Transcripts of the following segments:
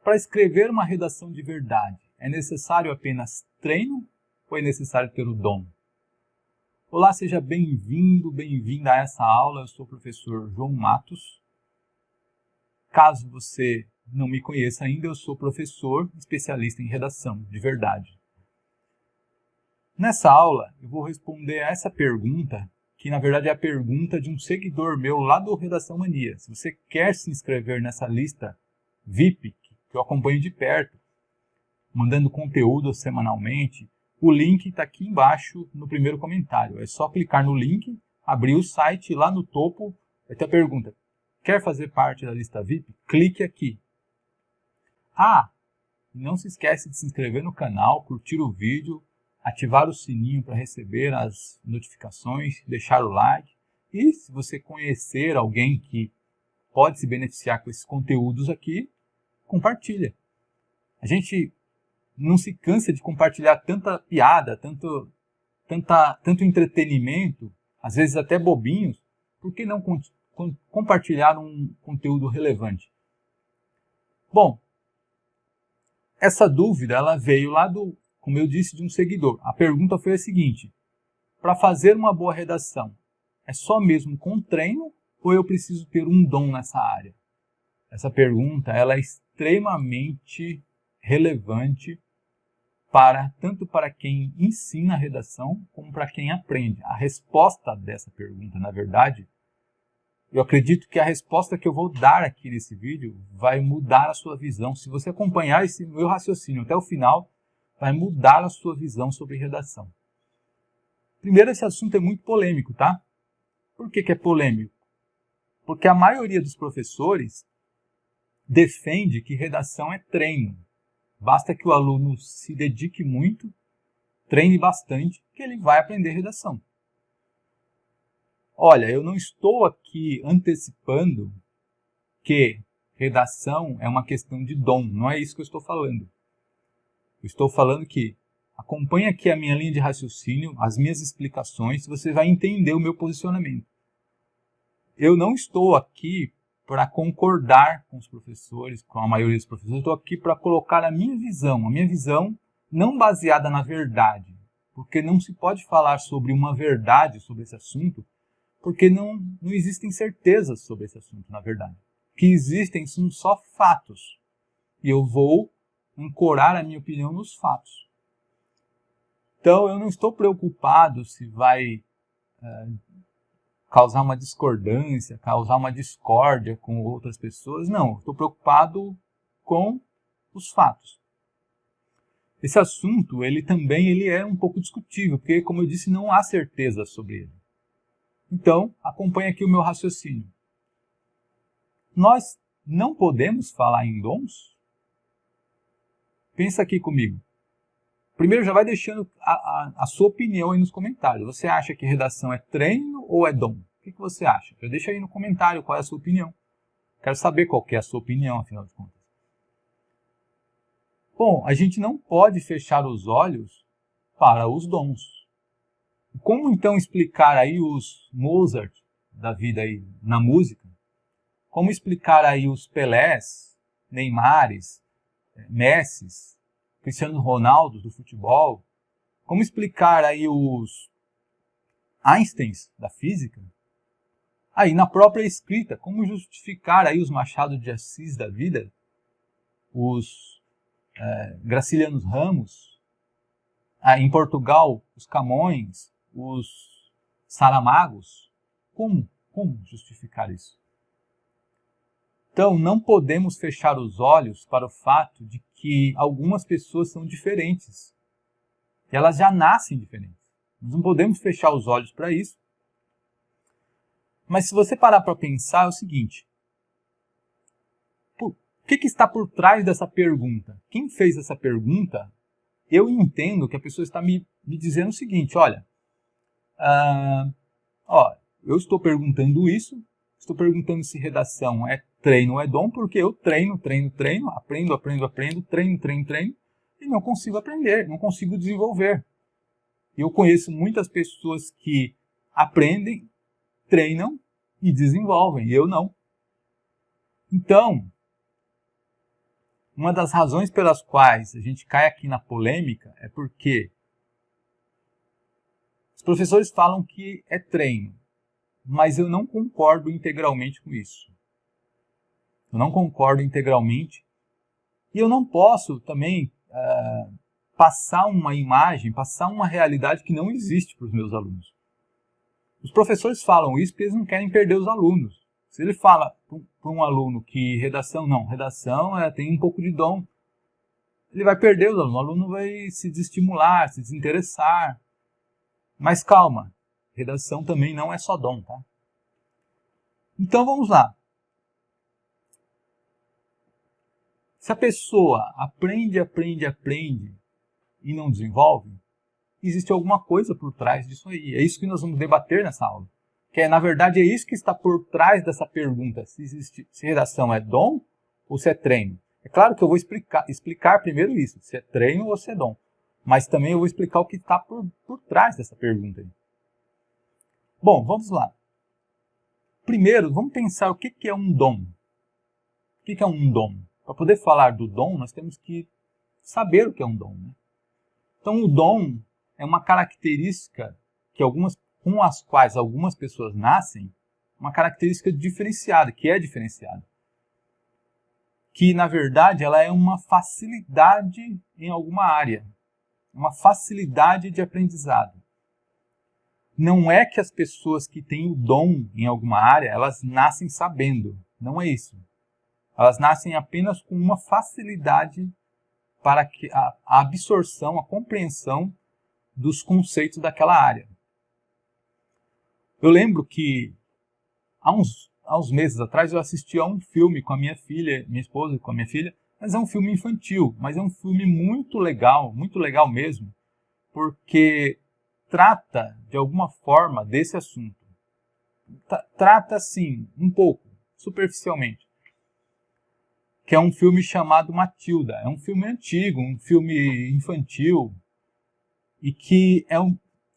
Para escrever uma redação de verdade, é necessário apenas treino ou é necessário ter o dom? Olá, seja bem-vindo, bem-vinda a essa aula. Eu sou o professor João Matos. Caso você não me conheça ainda, eu sou professor especialista em redação de verdade. Nessa aula, eu vou responder a essa pergunta, que na verdade é a pergunta de um seguidor meu lá do Redação Mania. Se você quer se inscrever nessa lista VIP, que eu acompanho de perto, mandando conteúdo semanalmente, o link está aqui embaixo no primeiro comentário. É só clicar no link, abrir o site e lá no topo vai ter a pergunta: quer fazer parte da lista VIP? Clique aqui. Não se esquece de se inscrever no canal, curtir o vídeo, ativar o sininho para receber as notificações, deixar o like. E se você conhecer alguém que pode se beneficiar com esses conteúdos aqui, compartilha. A gente não se cansa de compartilhar tanta piada, tanto entretenimento, às vezes até bobinhos. Por que não compartilhar um conteúdo relevante? Bom, essa dúvida ela veio lá como eu disse, de um seguidor. A pergunta foi a seguinte: para fazer uma boa redação, é só mesmo com treino ou eu preciso ter um dom nessa área? Essa pergunta ela é extremamente relevante tanto para quem ensina a redação como para quem aprende. A resposta dessa pergunta, na verdade, eu acredito que a resposta que eu vou dar aqui nesse vídeo vai mudar a sua visão. Se você acompanhar esse meu raciocínio até o final, vai mudar a sua visão sobre redação. Primeiro, esse assunto é muito polêmico, tá? Por que é polêmico? Porque a maioria dos professores defende que redação é treino. Basta que o aluno se dedique muito, treine bastante, que ele vai aprender redação. Olha, eu não estou aqui antecipando que redação é uma questão de dom, não é isso que eu estou falando. Eu estou falando que acompanhe aqui a minha linha de raciocínio, as minhas explicações, você vai entender o meu posicionamento. Eu não estou aqui para concordar com os professores, com a maioria dos professores. Eu estou aqui para colocar a minha visão não baseada na verdade, porque não se pode falar sobre uma verdade sobre esse assunto, porque não existem certezas sobre esse assunto, na verdade. O que existem são só fatos, e eu vou ancorar a minha opinião nos fatos. Então, eu não estou preocupado se vai causar uma discordância, causar uma discórdia com outras pessoas. Não, estou preocupado com os fatos. Esse assunto, ele é um pouco discutível, porque, como eu disse, não há certeza sobre ele. Então, acompanhe aqui o meu raciocínio. Nós não podemos falar em dons? Pensa aqui comigo. Primeiro, já vai deixando a sua opinião aí nos comentários. Você acha que redação é treino ou é dom? O que você acha? Já deixa aí no comentário qual é a sua opinião. Quero saber qual que é a sua opinião, afinal de contas. Bom, a gente não pode fechar os olhos para os dons. Como então explicar aí os Mozart da vida aí na música? Como explicar aí os Pelés, Neymares, Messis, Cristiano Ronaldo do futebol? Como explicar aí os Einsteins da física? Aí na própria escrita, como justificar aí os Machado de Assis da vida? Os Gracilianos Ramos? Em Portugal, os Camões, os Saramagos? Como justificar isso? Então, não podemos fechar os olhos para o fato de que algumas pessoas são diferentes. E elas já nascem diferentes. Nós não podemos fechar os olhos para isso. Mas se você parar para pensar, é o seguinte: o que está por trás dessa pergunta? Quem fez essa pergunta? Eu entendo que a pessoa está me dizendo o seguinte: olha, eu estou perguntando isso, estou perguntando se redação é treino ou é dom, porque eu treino, aprendo, treino, e não consigo aprender, não consigo desenvolver. Eu conheço muitas pessoas que aprendem, treinam e desenvolvem, e eu não. Então, uma das razões pelas quais a gente cai aqui na polêmica é porque os professores falam que é treino, mas eu não concordo integralmente com isso. Eu não concordo integralmente e eu não posso também passar uma imagem, passar uma realidade que não existe para os meus alunos. Os professores falam isso porque eles não querem perder os alunos. Se ele fala para um aluno que redação tem um pouco de dom, ele vai perder os alunos, o aluno vai se desestimular, se desinteressar. Mas calma, redação também não é só dom, tá? Então vamos lá. Se a pessoa aprende e não desenvolve, existe alguma coisa por trás disso aí. É isso que nós vamos debater nessa aula. Na verdade, é isso que está por trás dessa pergunta, se redação é dom ou se é treino. É claro que eu vou explicar primeiro isso, se é treino ou se é dom. Mas também eu vou explicar o que está por trás dessa pergunta aí. Bom, vamos lá. Primeiro, vamos pensar o que é um dom. O que é um dom? Para poder falar do dom, nós temos que saber o que é um dom, né? Então, o dom é uma característica com as quais algumas pessoas nascem, uma característica diferenciada, que é diferenciada. Que, na verdade, ela é uma facilidade em alguma área. Uma facilidade de aprendizado. Não é que as pessoas que têm o dom em alguma área, elas nascem sabendo. Não é isso. Elas nascem apenas com uma facilidade para a absorção, a compreensão dos conceitos daquela área. Eu lembro que há uns meses atrás eu assisti a um filme com a minha esposa e com a minha filha, mas é um filme infantil, mas é um filme muito legal mesmo, porque trata de alguma forma desse assunto. Trata assim, um pouco, superficialmente. Que é um filme chamado Matilda. É um filme antigo, um filme infantil, e que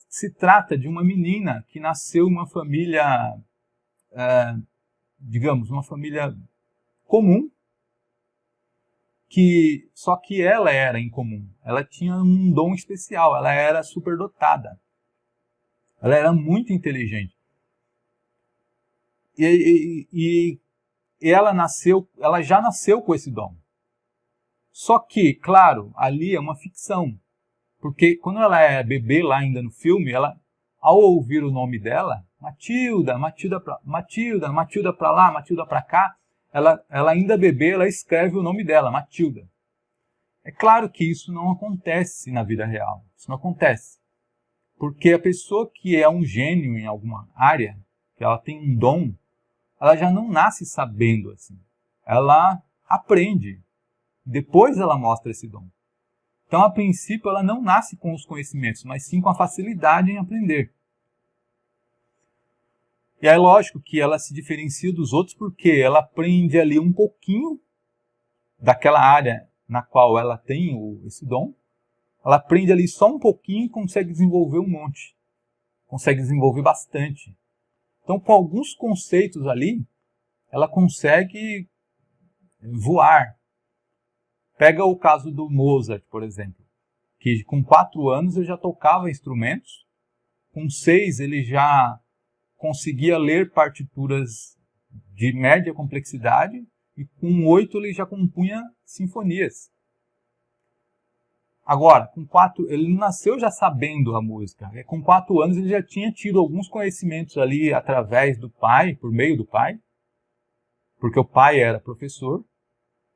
se trata de uma menina que nasceu em uma família, digamos, uma família comum, só que ela era incomum. Ela tinha um dom especial, ela era superdotada. Ela era muito inteligente. E ela já nasceu com esse dom. Só que, claro, ali é uma ficção. Porque quando ela é bebê lá ainda no filme, ao ouvir o nome dela, Matilda pra lá, Matilda pra cá, ela ainda bebê, ela escreve o nome dela, Matilda. É claro que isso não acontece na vida real. Isso não acontece. Porque a pessoa que é um gênio em alguma área, que ela tem um dom, ela já não nasce sabendo assim. Ela aprende. Depois ela mostra esse dom. Então, a princípio, ela não nasce com os conhecimentos, mas sim com a facilidade em aprender. E é lógico que ela se diferencia dos outros porque ela aprende ali um pouquinho daquela área na qual ela tem esse dom. Ela aprende ali só um pouquinho e consegue desenvolver um monte. Consegue desenvolver bastante. Então, com alguns conceitos ali, ela consegue voar. Pega o caso do Mozart, por exemplo, que com 4 anos ele já tocava instrumentos, com 6 ele já conseguia ler partituras de média complexidade e com 8 ele já compunha sinfonias. Agora, com 4, ele não nasceu já sabendo a música. Com 4 anos ele já tinha tido alguns conhecimentos ali através do pai, por meio do pai, porque o pai era professor.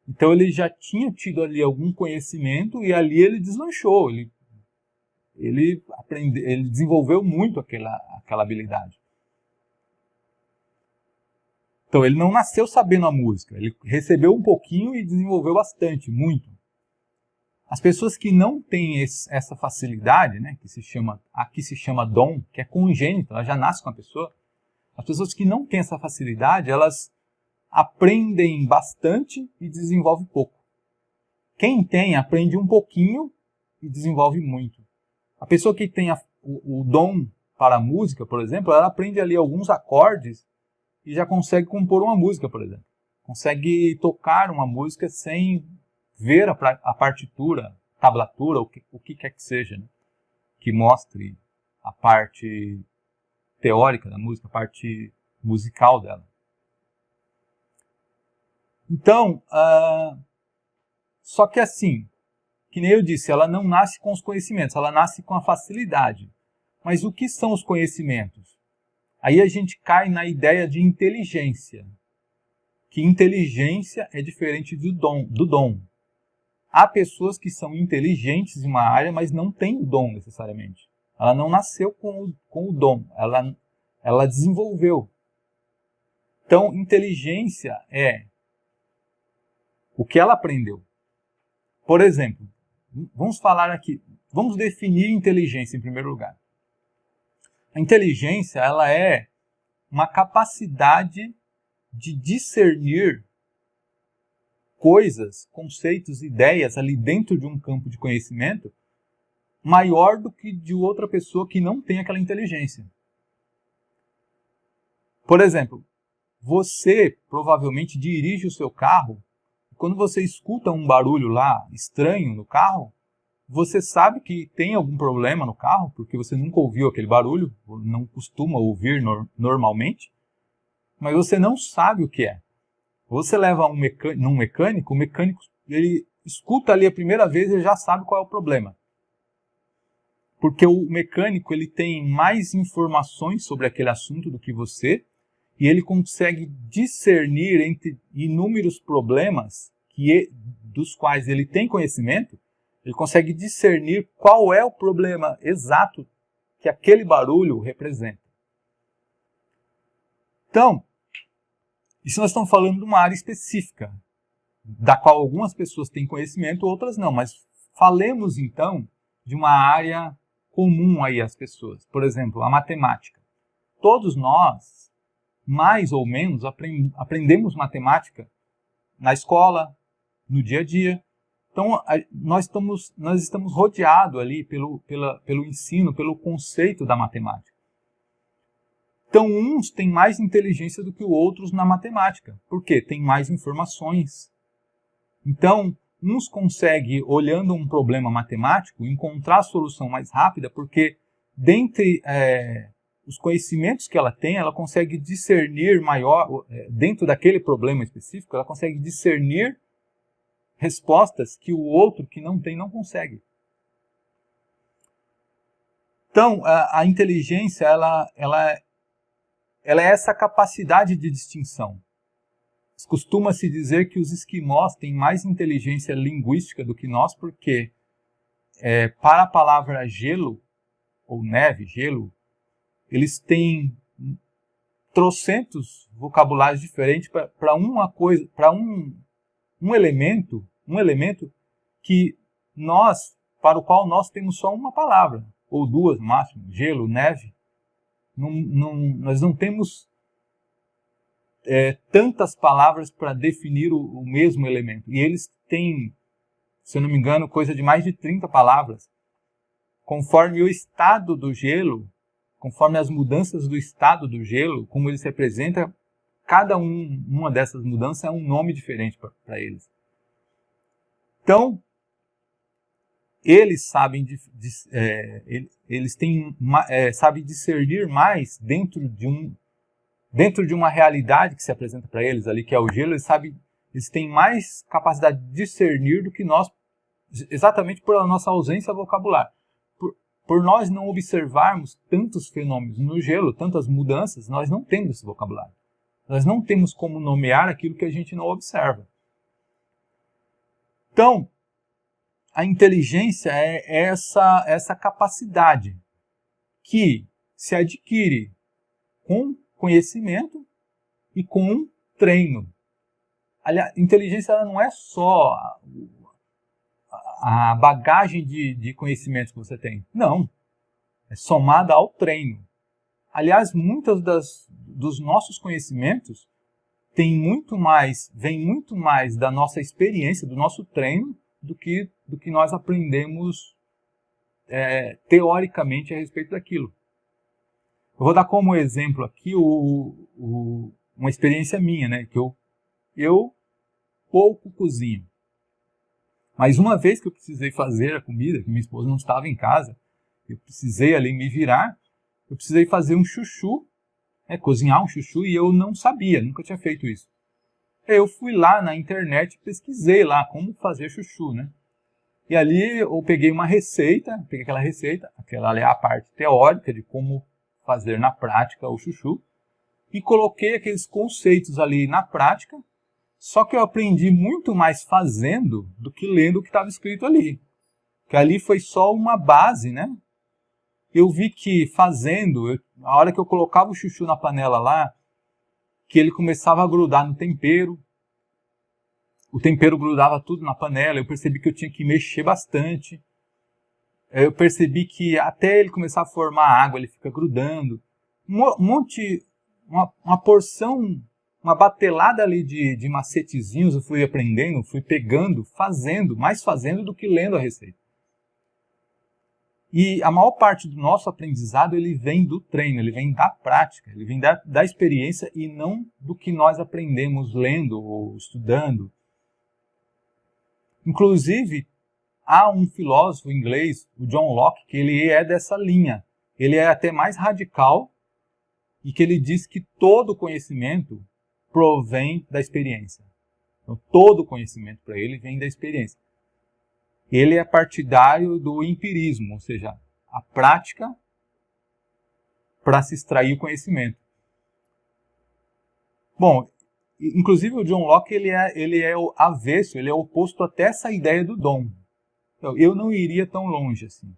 Então ele já tinha tido ali algum conhecimento e ali ele deslanchou, ele desenvolveu muito aquela habilidade. Então ele não nasceu sabendo a música, ele recebeu um pouquinho e desenvolveu bastante, muito. As pessoas que não têm essa facilidade, né, aqui se chama dom, que é congênito, ela já nasce com a pessoa. As pessoas que não têm essa facilidade, elas aprendem bastante e desenvolvem pouco. Quem tem, aprende um pouquinho e desenvolve muito. A pessoa que tem o dom para a música, por exemplo, ela aprende ali alguns acordes e já consegue compor uma música, por exemplo. Consegue tocar uma música sem ver a partitura, tablatura, o que quer que seja, né? Que mostre a parte teórica da música, a parte musical dela. Então, só que assim, que nem eu disse, ela não nasce com os conhecimentos, ela nasce com a facilidade. Mas o que são os conhecimentos? Aí a gente cai na ideia de inteligência. Que inteligência é diferente do dom. Há pessoas que são inteligentes em uma área, mas não têm o dom necessariamente. Ela não nasceu com o dom, ela desenvolveu. Então, inteligência é o que ela aprendeu. Por exemplo, vamos falar aqui, vamos definir inteligência em primeiro lugar. A inteligência, ela é uma capacidade de discernir coisas, conceitos, ideias ali dentro de um campo de conhecimento maior do que de outra pessoa que não tem aquela inteligência. Por exemplo, você provavelmente dirige o seu carro, e quando você escuta um barulho lá estranho no carro, você sabe que tem algum problema no carro, porque você nunca ouviu aquele barulho, não costuma ouvir normalmente, mas você não sabe o que é. Você leva num mecânico, o mecânico ele escuta ali a primeira vez e já sabe qual é o problema. Porque o mecânico ele tem mais informações sobre aquele assunto do que você, e ele consegue discernir entre inúmeros problemas dos quais ele tem conhecimento, ele consegue discernir qual é o problema exato que aquele barulho representa. Então, isso nós estamos falando de uma área específica, da qual algumas pessoas têm conhecimento, outras não, mas falemos então de uma área comum aí às pessoas. Por exemplo, a matemática. Todos nós, mais ou menos, aprendemos matemática na escola, no dia a dia. Então, nós estamos rodeados ali pelo ensino, pelo conceito da matemática. Então, uns têm mais inteligência do que os outros na matemática. Por quê? Tem mais informações. Então, uns conseguem, olhando um problema matemático, encontrar a solução mais rápida, porque dentre os conhecimentos que ela tem, ela consegue discernir dentro daquele problema específico, ela consegue discernir respostas que o outro que não tem não consegue. Então, a inteligência, ela é essa capacidade de distinção. Costuma-se dizer que os esquimós têm mais inteligência linguística do que nós, porque para a palavra gelo, ou neve, gelo, eles têm trocentos vocabulários diferentes para uma coisa, para um elemento para o qual nós temos só uma palavra, ou duas no máximo, gelo, neve. Nós não temos tantas palavras para definir o mesmo elemento. E eles têm, se eu não me engano, coisa de mais de 30 palavras. Conforme o estado do gelo, conforme as mudanças do estado do gelo, como ele se representa, uma dessas mudanças é um nome diferente para eles. Então, eles sabem sabem discernir mais dentro de uma realidade que se apresenta para eles ali, que é o gelo. Eles têm mais capacidade de discernir do que nós, exatamente pela nossa ausência vocabular. Por nós não observarmos tantos fenômenos no gelo, tantas mudanças, nós não temos esse vocabulário. Nós não temos como nomear aquilo que a gente não observa. Então, a inteligência é essa capacidade que se adquire com conhecimento e com treino. Aliás, inteligência ela não é só a bagagem de conhecimentos que você tem. Não. É somada ao treino. Aliás, muitos dos nossos conhecimentos vêm muito mais da nossa experiência, do nosso treino, do que nós aprendemos teoricamente a respeito daquilo. Eu vou dar como exemplo aqui uma experiência minha, né? Que eu pouco cozinho. Mas uma vez que eu precisei fazer a comida, que minha esposa não estava em casa, eu precisei ali me virar, eu precisei fazer um chuchu, cozinhar um chuchu, e eu não sabia, nunca tinha feito isso. Eu fui lá na internet, pesquisei lá como fazer chuchu, né? E ali eu peguei uma receita, aquela ali é a parte teórica de como fazer na prática o chuchu, e coloquei aqueles conceitos ali na prática, só que eu aprendi muito mais fazendo do que lendo o que estava escrito ali. Que ali foi só uma base, né? Eu vi que fazendo, a hora que eu colocava o chuchu na panela lá, que ele começava a grudar no tempero, o tempero grudava tudo na panela, eu percebi que eu tinha que mexer bastante, eu percebi que até ele começar a formar água, ele fica grudando, uma porção, uma batelada ali de macetezinhos eu fui aprendendo, fui pegando, fazendo, mais fazendo do que lendo a receita. E a maior parte do nosso aprendizado ele vem do treino, ele vem da prática, ele vem da experiência e não do que nós aprendemos lendo ou estudando. Inclusive, há um filósofo inglês, o John Locke, que ele é dessa linha. Ele é até mais radical e que ele diz que todo conhecimento provém da experiência. Então, todo conhecimento para ele vem da experiência. Ele é partidário do empirismo, ou seja, a prática para se extrair o conhecimento. Bom, inclusive o John Locke ele é o avesso, ele é oposto até essa ideia do dom. Então, eu não iria tão longe assim.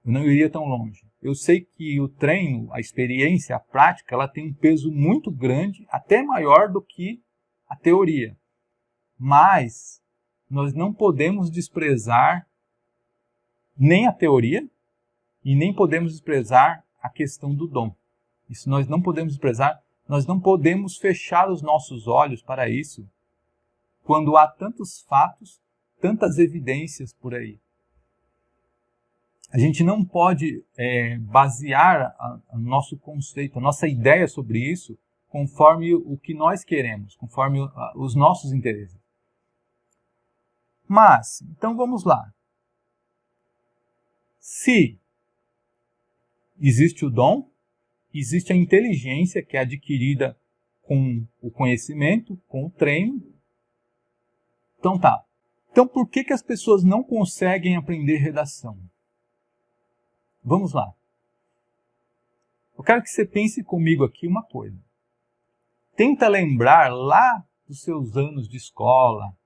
Eu não iria tão longe. Eu sei que o treino, a experiência, a prática, ela tem um peso muito grande, até maior do que a teoria. Mas nós não podemos desprezar nem a teoria e nem podemos desprezar a questão do dom. Isso nós não podemos desprezar, nós não podemos fechar os nossos olhos para isso quando há tantos fatos, tantas evidências por aí. A gente não pode basear o nosso conceito, a nossa ideia sobre isso conforme o que nós queremos, conforme os nossos interesses. Mas, então vamos lá. Se existe o dom, existe a inteligência que é adquirida com o conhecimento, com o treino. Então tá. Então por que as pessoas não conseguem aprender redação? Vamos lá. Eu quero que você pense comigo aqui uma coisa. Tenta lembrar lá dos seus anos de escola.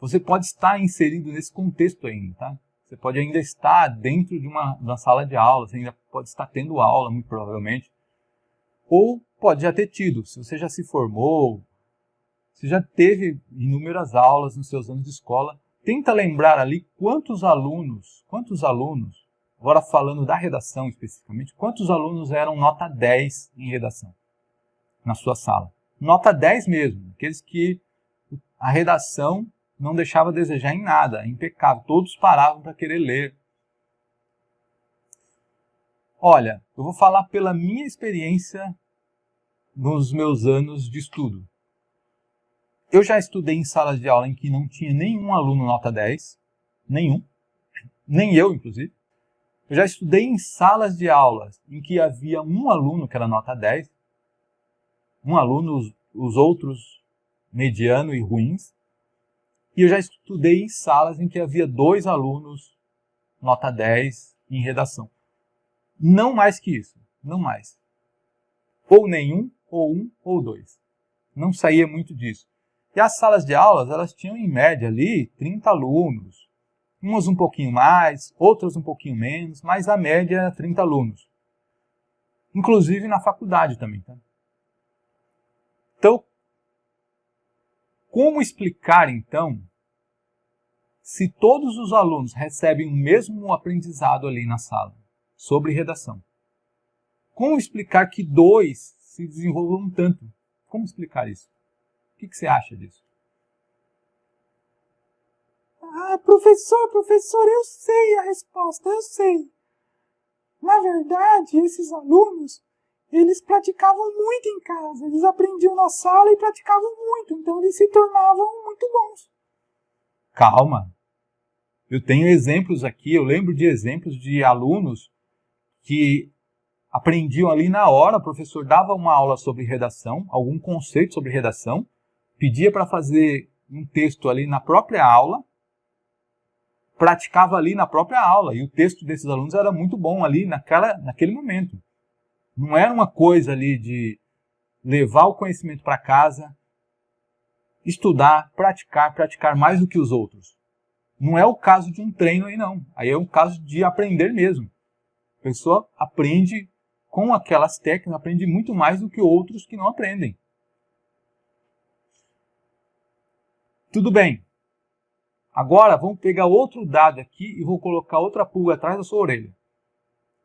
Você pode estar inserido nesse contexto ainda, tá? Você pode ainda estar dentro de uma sala de aula, você ainda pode estar tendo aula, muito provavelmente. Ou pode já ter tido, se você já se formou, você já teve inúmeras aulas nos seus anos de escola. Tenta lembrar ali quantos alunos, agora falando da redação especificamente, quantos alunos eram nota 10 em redação na sua sala. Nota 10 mesmo, aqueles que a redação não deixava a desejar em nada, impecável, todos paravam para querer ler. Olha, eu vou falar pela minha experiência nos meus anos de estudo. Eu já estudei em salas de aula em que não tinha nenhum aluno nota 10, nenhum, nem eu, inclusive. Eu já estudei em salas de aulas em que havia um aluno que era nota 10, um aluno, os outros mediano e ruins. E eu já estudei em salas em que havia 2 alunos nota 10 em redação. Não mais que isso, não mais. Ou nenhum, ou 1, ou 2. Não saía muito disso. E as salas de aulas, elas tinham em média ali 30 alunos. Umas um pouquinho mais, outras um pouquinho menos, mas a média era 30 alunos. Inclusive na faculdade também. Tá? Então, como explicar então se todos os alunos recebem o mesmo aprendizado ali na sala sobre redação? Como explicar que 2 se desenvolvam tanto? Como explicar isso? O que você acha disso? Ah, professor, eu sei a resposta, eu sei. Na verdade, esses alunos, eles praticavam muito em casa. Eles aprendiam na sala e praticavam muito. Então, eles se tornavam muito bons. Calma. Eu tenho exemplos aqui, eu lembro de exemplos de alunos que aprendiam ali na hora, o professor dava uma aula sobre redação, algum conceito sobre redação, pedia para fazer um texto ali na própria aula, praticava ali na própria aula, e o texto desses alunos era muito bom ali naquele momento. Não era uma coisa ali de levar o conhecimento para casa, estudar, praticar mais do que os outros. Não é o caso de um treino aí não, aí é um caso de aprender mesmo. A pessoa aprende com aquelas técnicas, aprende muito mais do que outros que não aprendem. Tudo bem. Agora vamos pegar outro dado aqui e vou colocar outra pulga atrás da sua orelha.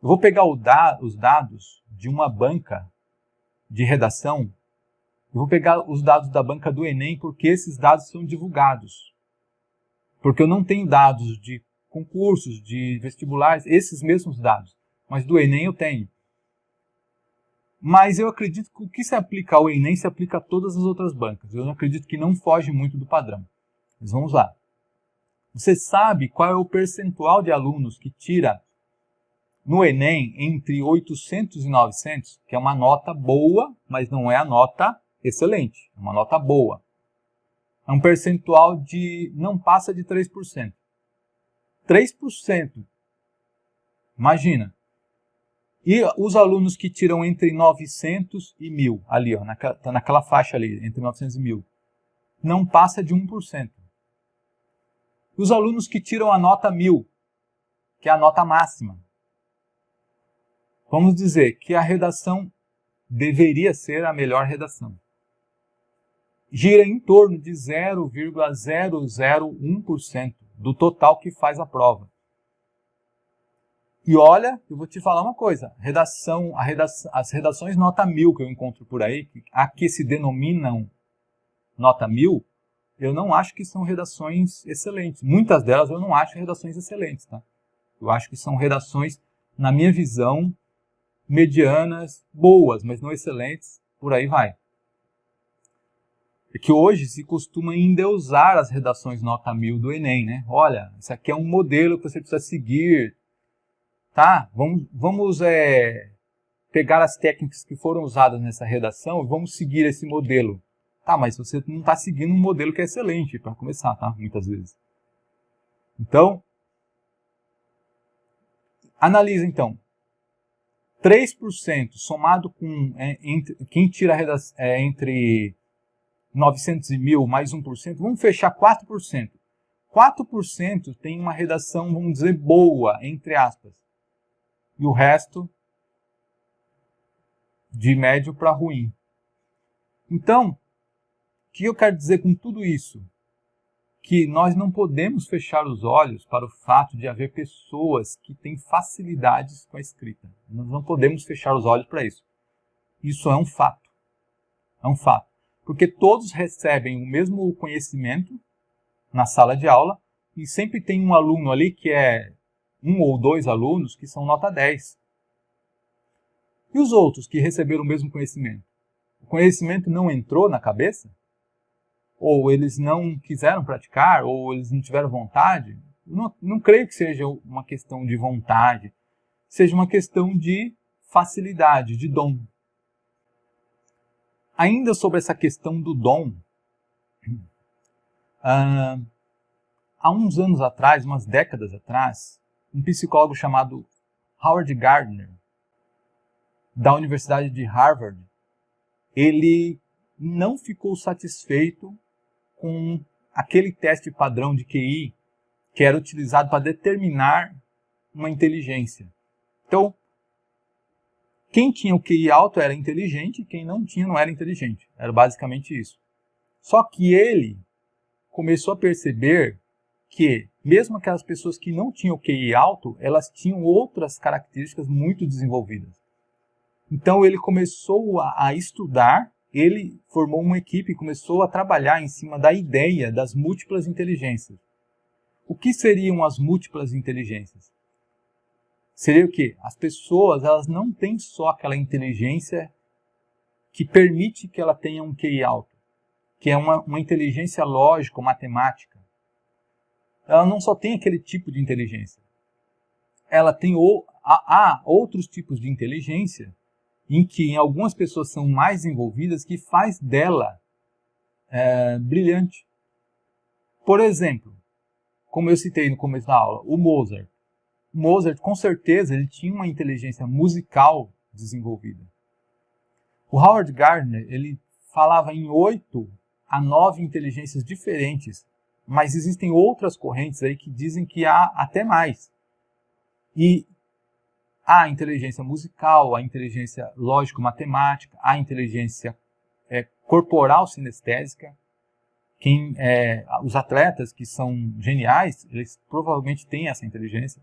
Eu vou pegar os dados de uma banca de redação. Eu vou pegar os dados da banca do Enem porque esses dados são divulgados. Porque eu não tenho dados de concursos, de vestibulares, esses mesmos dados. Mas do Enem eu tenho. Mas eu acredito que o que se aplica ao Enem se aplica a todas as outras bancas. Eu não acredito que não foge muito do padrão. Mas vamos lá. Você sabe qual é o percentual de alunos que tira no Enem entre 800 e 900? Que é uma nota boa, mas não é a nota excelente. É uma nota boa. É um percentual de não passa de 3%. 3%. Imagina. E os alunos que tiram entre 900 e 1.000, ali, ó, tá naquela faixa ali, entre 900 e 1.000, não passa de 1%. E os alunos que tiram a nota 1.000, que é a nota máxima, vamos dizer que a redação deveria ser a melhor redação. Gira em torno de 0,001% do total que faz a prova. E olha, eu vou te falar uma coisa, as redações nota 1.000 que eu encontro por aí, que se denominam nota 1.000, eu não acho que são redações excelentes. Muitas delas eu não acho redações excelentes, tá? Eu acho que são redações, na minha visão, medianas, boas, mas não excelentes, por aí vai. É que hoje se costuma endeusar as redações nota 1.000 do Enem, né? Olha, isso aqui é um modelo que você precisa seguir, tá? Vamos pegar as técnicas que foram usadas nessa redação e vamos seguir esse modelo. Tá, mas você não está seguindo um modelo que é excelente, para começar, tá? Muitas vezes. Então, analisa então. 3% somado com quem tira entre 900 e 1.000 mais 1%, vamos fechar 4%. 4% tem uma redação, vamos dizer, boa, entre aspas. E o resto, de médio para ruim. Então, o que eu quero dizer com tudo isso? Que nós não podemos fechar os olhos para o fato de haver pessoas que têm facilidades com a escrita. Nós não podemos fechar os olhos para isso. Isso é um fato. É um fato. Porque todos recebem o mesmo conhecimento na sala de aula e sempre tem um aluno ali que é um ou dois alunos que são nota 10. E os outros que receberam o mesmo conhecimento? O conhecimento não entrou na cabeça? Ou eles não quiseram praticar? Ou eles não tiveram vontade? Não creio que seja uma questão de vontade. Seja uma questão de facilidade, de dom. Ainda sobre essa questão do dom, há uns anos atrás, umas décadas atrás, um psicólogo chamado Howard Gardner, da Universidade de Harvard, ele não ficou satisfeito com aquele teste padrão de QI que era utilizado para determinar uma inteligência. Então, quem tinha o QI alto era inteligente, quem não tinha não era inteligente. Era basicamente isso. Só que ele começou a perceber que, mesmo aquelas pessoas que não tinham o QI alto, elas tinham outras características muito desenvolvidas. Então ele começou a estudar, ele formou uma equipe e começou a trabalhar em cima da ideia das múltiplas inteligências. O que seriam as múltiplas inteligências? Seria o quê? As pessoas, elas não têm só aquela inteligência que permite que ela tenha um QI alto, que é uma inteligência lógica, matemática. ela não só tem aquele tipo de inteligência. Ela tem há outros tipos de inteligência em que em algumas pessoas são mais desenvolvidas que faz dela brilhante. Por exemplo, como eu citei no começo da aula, o Mozart. O Mozart, com certeza, ele tinha uma inteligência musical desenvolvida. O Howard Gardner, ele falava em 8 a 9 inteligências diferentes, mas existem outras correntes aí que dizem que há até mais. E há a inteligência musical, a inteligência lógico-matemática, a inteligência corporal sinestésica. Os atletas que são geniais, eles provavelmente têm essa inteligência.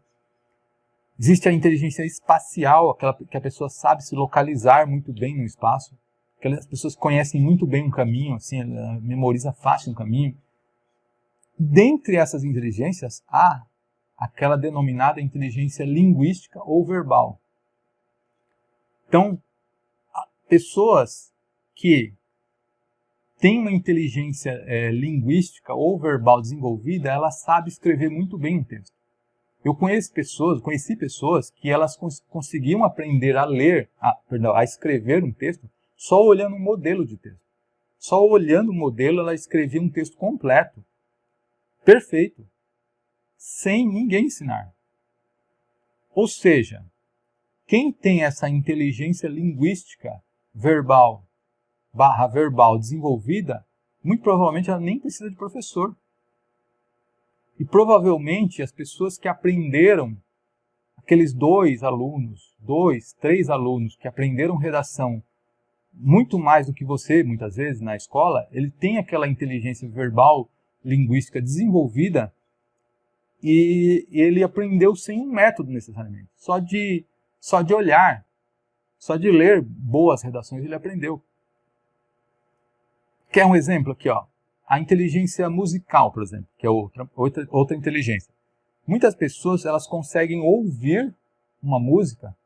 Existe a inteligência espacial, aquela que a pessoa sabe se localizar muito bem no espaço. Aquelas pessoas conhecem muito bem um caminho, assim, ela memoriza fácil um caminho. Dentre essas inteligências, há aquela denominada inteligência linguística ou verbal. Então, pessoas que têm uma inteligência linguística ou verbal desenvolvida, ela sabe escrever muito bem um texto. Eu conheci pessoas que elas conseguiam aprender a a escrever um texto só olhando um modelo de texto. Só olhando o modelo, ela escrevia um texto completo, perfeito, sem ninguém ensinar. Ou seja, quem tem essa inteligência linguística verbal desenvolvida, muito provavelmente ela nem precisa de professor. E provavelmente as pessoas que aprenderam, aqueles 3 alunos que aprenderam redação muito mais do que você, muitas vezes, na escola, ele tem aquela inteligência verbal linguística desenvolvida e ele aprendeu sem um método necessariamente. Só de olhar, só de ler boas redações ele aprendeu. Quer um exemplo aqui, ó? A inteligência musical, por exemplo, que é outra inteligência. Muitas pessoas elas conseguem ouvir uma música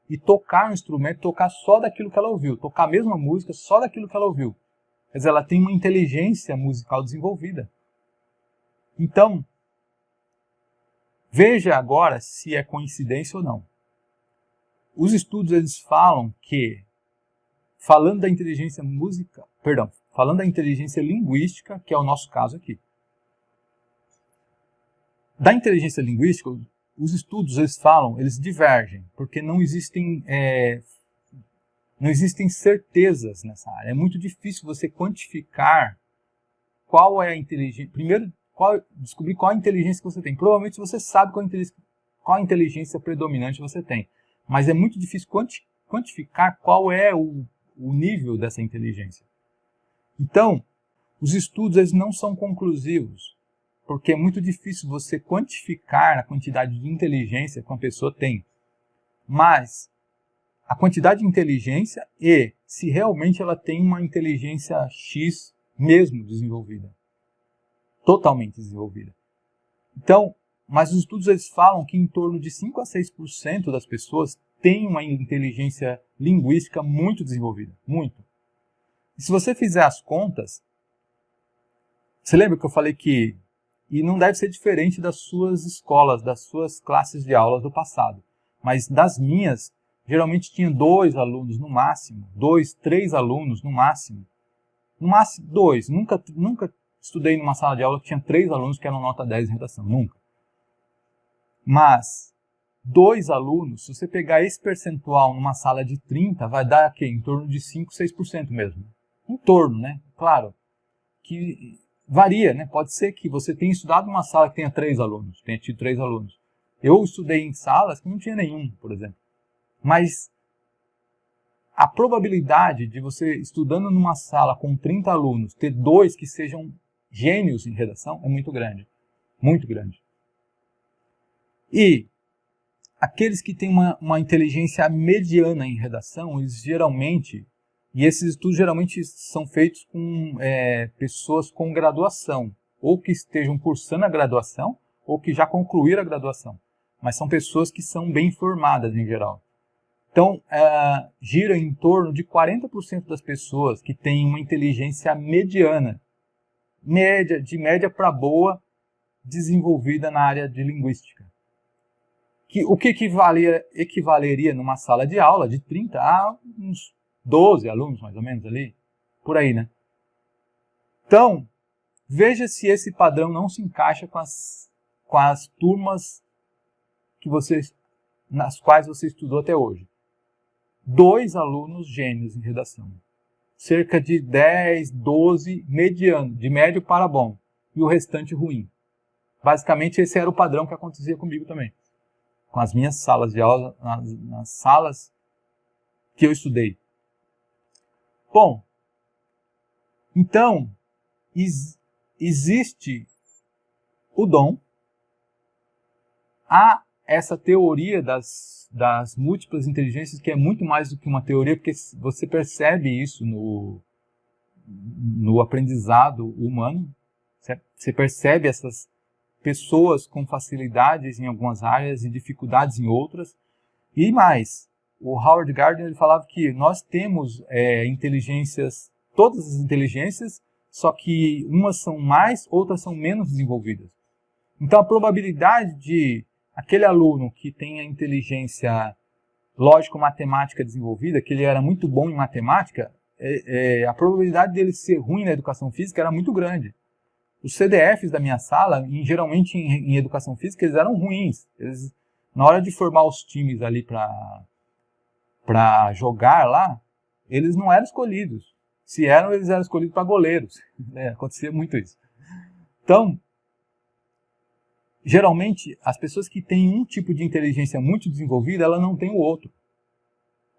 e tocar um instrumento, tocar só daquilo que ela ouviu, tocar a mesma música só daquilo que ela ouviu. Quer dizer, ela tem uma inteligência musical desenvolvida. Então, veja agora se é coincidência ou não. Os estudos eles falam que, falando da inteligência linguística, que é o nosso caso aqui. Da inteligência linguística, os estudos eles divergem, porque não existem certezas nessa área. É muito difícil você quantificar qual é a inteligência. Primeiro, descobrir qual a inteligência que você tem. Provavelmente você sabe qual a inteligência predominante você tem, mas é muito difícil quantificar qual é o nível dessa inteligência. Então, os estudos eles não são conclusivos, porque é muito difícil você quantificar a quantidade de inteligência que uma pessoa tem. Mas a quantidade de inteligência e se realmente ela tem uma inteligência X mesmo desenvolvida. Totalmente desenvolvida. Então, mas os estudos eles falam que em torno de 5 a 6% das pessoas têm uma inteligência linguística muito desenvolvida. Muito. E se você fizer as contas, você lembra que eu falei que, e não deve ser diferente das suas escolas, das suas classes de aulas do passado, mas das minhas, geralmente tinha 2 alunos no máximo, 2, 3 alunos no máximo 2, nunca estudei numa sala de aula que tinha 3 alunos que eram nota 10 em redação, nunca. Mas 2 alunos, se você pegar esse percentual numa sala de 30, vai dar aqui, em torno de 5, 6% mesmo. Em torno, né? Claro, que varia, né? Pode ser que você tenha estudado numa sala que tenha 3 alunos, tenha tido 3 alunos. Eu estudei em salas que não tinha nenhum, por exemplo. Mas a probabilidade de você, estudando numa sala com 30 alunos, ter 2 que sejam gênios em redação é muito grande. Muito grande. E aqueles que têm uma inteligência mediana em redação, eles geralmente, e esses estudos geralmente são feitos com pessoas com graduação, ou que estejam cursando a graduação, ou que já concluíram a graduação. Mas são pessoas que são bem formadas em geral. Então, gira em torno de 40% das pessoas que têm uma inteligência mediana, de média para boa, desenvolvida na área de linguística. O que equivaleria numa sala de aula de 30 a uns 12 alunos, mais ou menos, ali, por aí, né? Então, veja se esse padrão não se encaixa com as turmas nas quais você estudou até hoje. 2 alunos gênios em redação. Cerca de 10, 12 mediano, de médio para bom. E o restante ruim. Basicamente, esse era o padrão que acontecia comigo também. Com as minhas salas de aula, nas salas que eu estudei. Bom, então, existe o dom, há essa teoria das múltiplas inteligências, que é muito mais do que uma teoria, porque você percebe isso no aprendizado humano. Você percebe essas pessoas com facilidades em algumas áreas e dificuldades em outras. E mais, o Howard Gardner ele falava que nós temos inteligências, todas as inteligências, só que umas são mais, outras são menos desenvolvidas. Então a probabilidade de aquele aluno que tem a inteligência lógico-matemática desenvolvida, que ele era muito bom em matemática, a probabilidade dele ser ruim na educação física era muito grande. Os CDFs da minha sala, geralmente em educação física, eles eram ruins. Na hora de formar os times ali para jogar lá, eles não eram escolhidos. Se eram, eles eram escolhidos para goleiros. Acontecia muito isso. Então, geralmente, as pessoas que têm um tipo de inteligência muito desenvolvida, ela não tem o outro.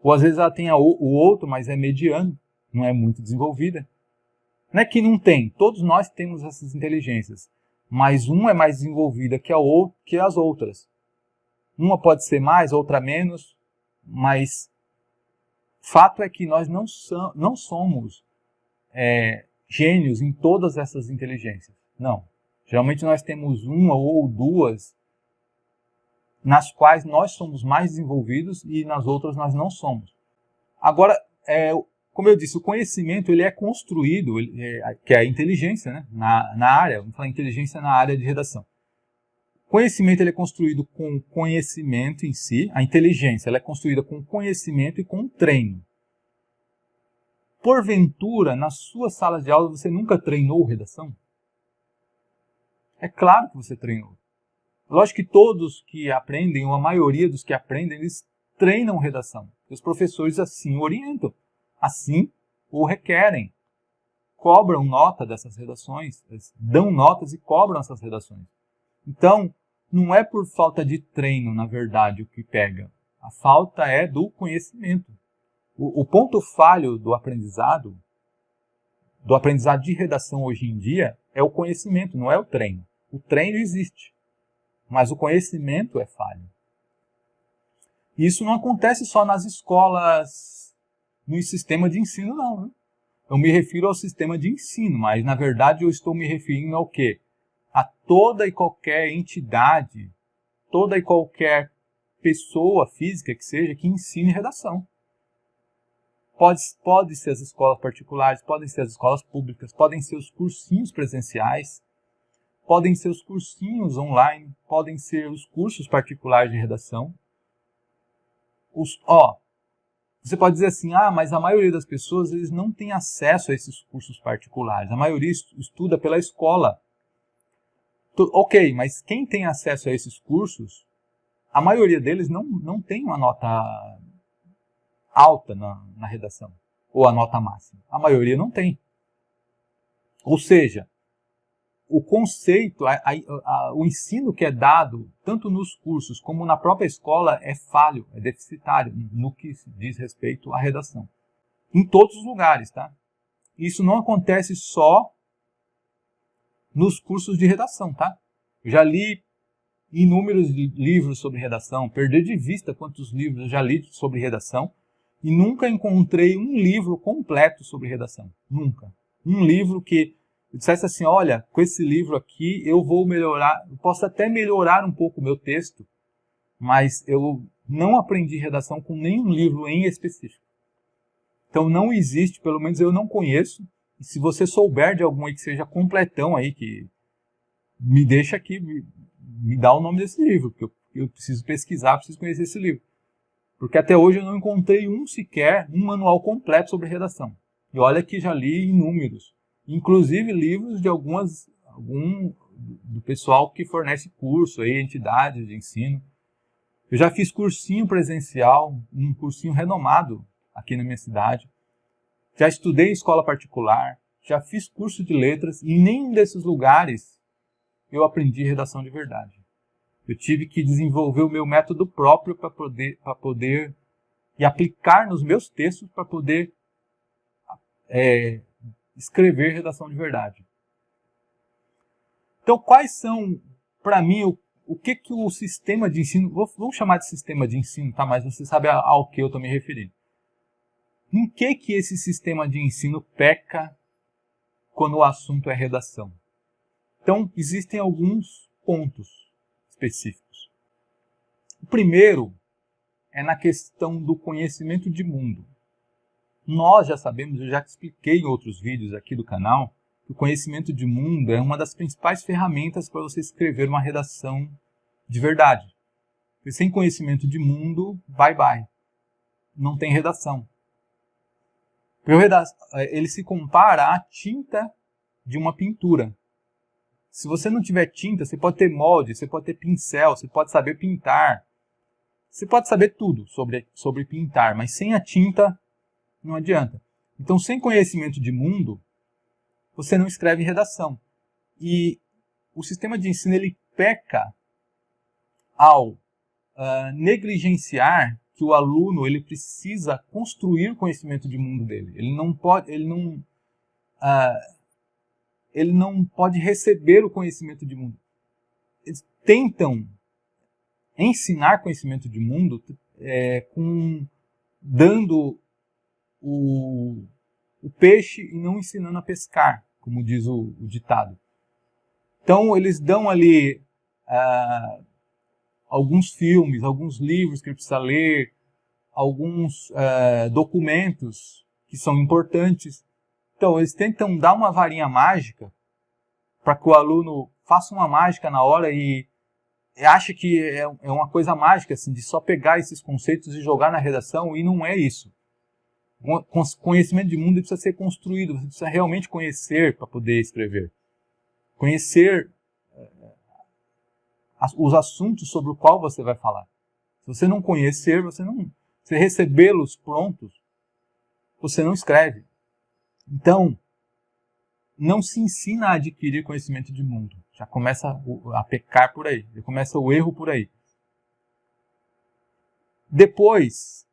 Ou às vezes ela tem o outro, mas é mediano, não é muito desenvolvida. Não é que não tem, todos nós temos essas inteligências, mas uma é mais desenvolvida que as outras. Uma pode ser mais, outra menos, mas fato é que nós não somos gênios em todas essas inteligências. Não. Geralmente nós temos uma ou duas nas quais nós somos mais desenvolvidos e nas outras nós não somos. Agora, como eu disse, o conhecimento ele é construído, que é a inteligência, né, na área, vamos falar inteligência na área de redação. O conhecimento ele é construído com conhecimento em si, a inteligência ela é construída com conhecimento e com treino. Porventura, nas suas salas de aula, você nunca treinou redação? É claro que você treinou. Lógico que todos que aprendem, ou a maioria dos que aprendem, eles treinam redação. Os professores assim orientam, assim o requerem. Cobram nota dessas redações, dão notas e cobram essas redações. Então, não é por falta de treino, na verdade, o que pega. A falta é do conhecimento. O ponto falho do aprendizado de redação hoje em dia, é o conhecimento, não é o treino. O treino existe, mas o conhecimento é falho. Isso não acontece só nas escolas, no sistema de ensino, não. Né? Eu me refiro ao sistema de ensino, mas na verdade eu estou me referindo ao quê? A toda e qualquer entidade, toda e qualquer pessoa física que seja, que ensine redação. Pode ser as escolas particulares, podem ser as escolas públicas, podem ser os cursinhos presenciais, podem ser os cursinhos online, podem ser os cursos particulares de redação. Você pode dizer assim, mas a maioria das pessoas eles não tem acesso a esses cursos particulares. A maioria estuda pela escola. Ok, mas quem tem acesso a esses cursos, a maioria deles não tem uma nota alta na redação, ou a nota máxima. A maioria não tem. Ou seja, o conceito, o ensino que é dado, tanto nos cursos como na própria escola, é falho, é deficitário no que diz respeito à redação. Em todos os lugares, tá? Isso não acontece só nos cursos de redação, tá? Eu já li inúmeros livros sobre redação, perder de vista quantos livros eu já li sobre redação, e nunca encontrei um livro completo sobre redação. Nunca. Um livro que eu dissesse assim, olha, com esse livro aqui eu vou melhorar, eu posso até melhorar um pouco o meu texto, mas eu não aprendi redação com nenhum livro em específico. Então não existe, pelo menos eu não conheço, e se você souber de algum aí que seja completão aí, que me deixa aqui, me dá o nome desse livro, porque eu preciso pesquisar, preciso conhecer esse livro. Porque até hoje eu não encontrei um manual completo sobre redação. E olha que já li inúmeros, inclusive livros de do pessoal que fornece curso, aí, entidades de ensino. Eu já fiz cursinho presencial, um cursinho renomado aqui na minha cidade. Já estudei em escola particular, já fiz curso de letras e em nenhum desses lugares eu aprendi redação de verdade. Eu tive que desenvolver o meu método próprio para poder e aplicar nos meus textos para poder escrever redação de verdade. Então, quais são, para mim, o que o sistema de ensino, vamos chamar de sistema de ensino, tá? Mas você sabe ao que eu estou me referindo. Em que esse sistema de ensino peca quando o assunto é redação? Então, existem alguns pontos específicos. O primeiro é na questão do conhecimento de mundo. Nós já sabemos, eu já expliquei em outros vídeos aqui do canal, que o conhecimento de mundo é uma das principais ferramentas para você escrever uma redação de verdade. Porque sem conhecimento de mundo, bye bye. Não tem redação. Ele se compara à tinta de uma pintura. Se você não tiver tinta, você pode ter molde, você pode ter pincel, você pode saber pintar. Você pode saber tudo sobre pintar, mas sem a tinta não adianta. Então, sem conhecimento de mundo, você não escreve redação. E o sistema de ensino ele peca ao negligenciar que o aluno ele precisa construir o conhecimento de mundo dele. Ele não pode receber o conhecimento de mundo. Eles tentam ensinar conhecimento de mundo dando o peixe e não ensinando a pescar, como diz o ditado. Então, eles dão ali alguns filmes, alguns livros que ele precisa ler, alguns documentos que são importantes. Então, eles tentam dar uma varinha mágica para que o aluno faça uma mágica na hora e acha que é uma coisa mágica, assim, de só pegar esses conceitos e jogar na redação, e não é isso. Conhecimento de mundo precisa ser construído, você precisa realmente conhecer para poder escrever. Conhecer os assuntos sobre o qual você vai falar. Se você não conhecer, você recebê-los prontos, você não escreve. Então, não se ensina a adquirir conhecimento de mundo. Já começa a pecar por aí, já começa o erro por aí. Depois,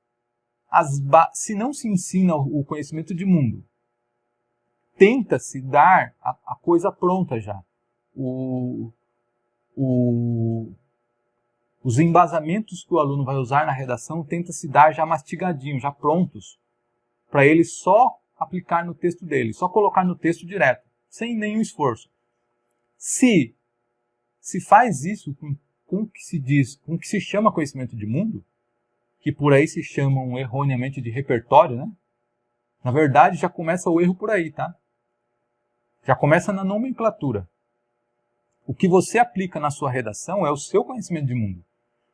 se não se ensina o conhecimento de mundo, tenta-se dar a coisa pronta já. Os embasamentos que o aluno vai usar na redação tenta-se dar já mastigadinho, já prontos, para ele só aplicar no texto dele, só colocar no texto direto, sem nenhum esforço. Se faz isso com o que se chama conhecimento de mundo, que por aí se chamam erroneamente de repertório, né? Na verdade, já começa o erro por aí, tá? Já começa na nomenclatura. O que você aplica na sua redação é o seu conhecimento de mundo.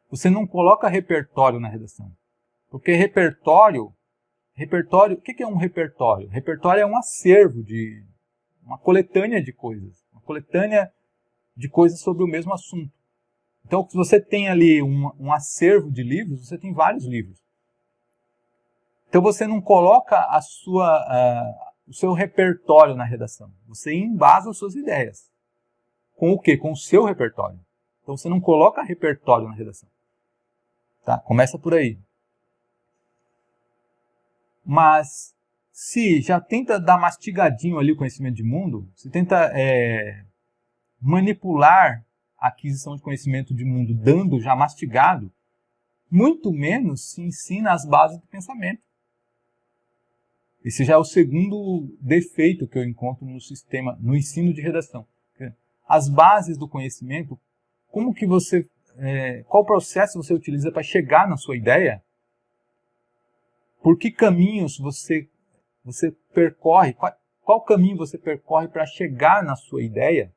Você não coloca repertório na redação. Porque repertório, o que é um repertório? Repertório é um acervo, uma coletânea de coisas. Uma coletânea de coisas sobre o mesmo assunto. Então, se você tem ali um acervo de livros, você tem vários livros. Então, você não coloca o seu repertório na redação. Você embasa as suas ideias. Com o quê? Com o seu repertório. Então, você não coloca repertório na redação. Tá? Começa por aí. Mas, se já tenta dar mastigadinho ali o conhecimento de mundo, se tenta manipular a aquisição de conhecimento de mundo dando já mastigado, muito menos se ensina as bases do pensamento. Esse já é o segundo defeito que eu encontro no ensino de redação. As bases do conhecimento, qual processo você utiliza para chegar na sua ideia? Por que caminhos você percorre? Qual caminho você percorre para chegar na sua ideia?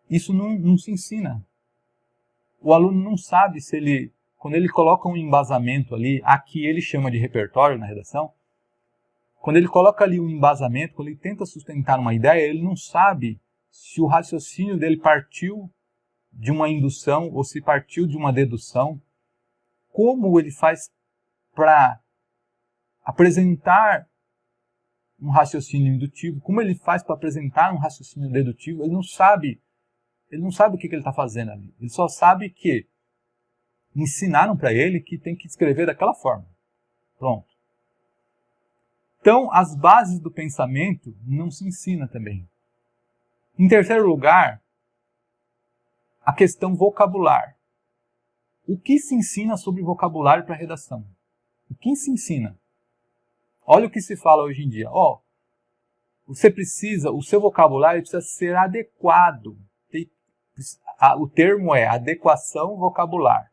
Isso não se ensina. O aluno não sabe se ele, quando ele coloca um embasamento ali, aqui ele chama de repertório na redação, quando ele coloca ali um embasamento, quando ele tenta sustentar uma ideia, ele não sabe se o raciocínio dele partiu de uma indução ou se partiu de uma dedução. Como ele faz para apresentar um raciocínio indutivo, como ele faz para apresentar um raciocínio dedutivo, ele não sabe o que ele está fazendo ali. Ele só sabe que ensinaram para ele que tem que escrever daquela forma. Pronto. Então, as bases do pensamento não se ensina também. Em terceiro lugar, a questão vocabular. O que se ensina sobre vocabulário para redação? O que se ensina? Olha o que se fala hoje em dia. O seu vocabulário precisa ser adequado. O termo é adequação vocabular.